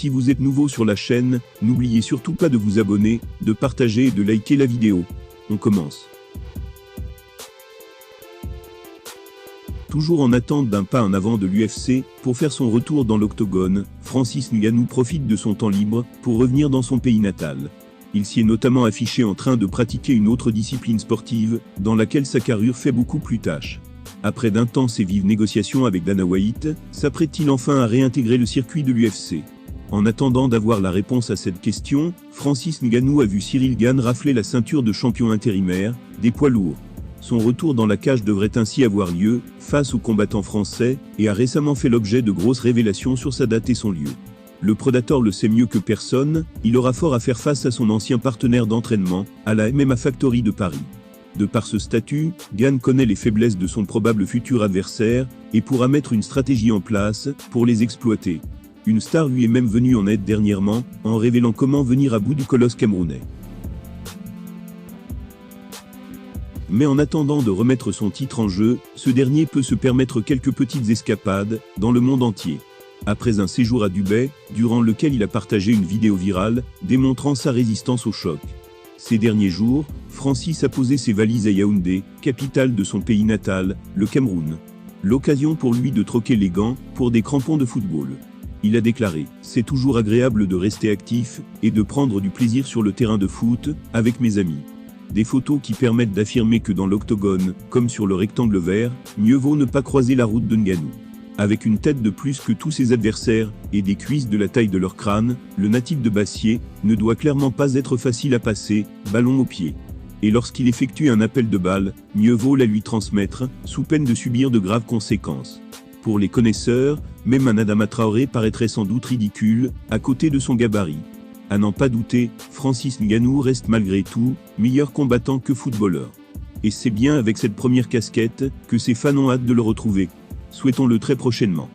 Si vous êtes nouveau sur la chaîne, n'oubliez surtout pas de vous abonner, de partager et de liker la vidéo. On commence. Toujours en attente d'un pas en avant de l'UFC, pour faire son retour dans l'octogone, Francis Ngannou profite de son temps libre pour revenir dans son pays natal. Il s'y est notamment affiché en train de pratiquer une autre discipline sportive, dans laquelle sa carrure fait beaucoup plus tâche. Après d'intenses et vives négociations avec Dana White, s'apprête-t-il enfin à réintégrer le circuit de l'UFC? En attendant d'avoir la réponse à cette question, Francis Ngannou a vu Cyril Gane rafler la ceinture de champion intérimaire des poids lourds. Son retour dans la cage devrait ainsi avoir lieu, face aux combattants français, et a récemment fait l'objet de grosses révélations sur sa date et son lieu. Le Predator le sait mieux que personne, il aura fort à faire face à son ancien partenaire d'entraînement, à la MMA Factory de Paris. De par ce statut, Gane connaît les faiblesses de son probable futur adversaire, et pourra mettre une stratégie en place, pour les exploiter. Une star lui est même venue en aide dernièrement, en révélant comment venir à bout du colosse camerounais. Mais en attendant de remettre son titre en jeu, ce dernier peut se permettre quelques petites escapades, dans le monde entier. Après un séjour à Dubaï, durant lequel il a partagé une vidéo virale, démontrant sa résistance au choc. Ces derniers jours, Francis a posé ses valises à Yaoundé, capitale de son pays natal, le Cameroun. L'occasion pour lui de troquer les gants, pour des crampons de football. Il a déclaré « C'est toujours agréable de rester actif, et de prendre du plaisir sur le terrain de foot, avec mes amis. » Des photos qui permettent d'affirmer que dans l'octogone, comme sur le rectangle vert, mieux vaut ne pas croiser la route de Ngannou. Avec une tête de plus que tous ses adversaires, et des cuisses de la taille de leur crâne, le natif de Bassier ne doit clairement pas être facile à passer, ballon au pied. Et lorsqu'il effectue un appel de balle, mieux vaut la lui transmettre, sous peine de subir de graves conséquences. Pour les connaisseurs, même un Adama Traoré paraîtrait sans doute ridicule, à côté de son gabarit. À n'en pas douter, Francis Ngannou reste malgré tout, meilleur combattant que footballeur. Et c'est bien avec cette première casquette, que ses fans ont hâte de le retrouver. Souhaitons-le très prochainement.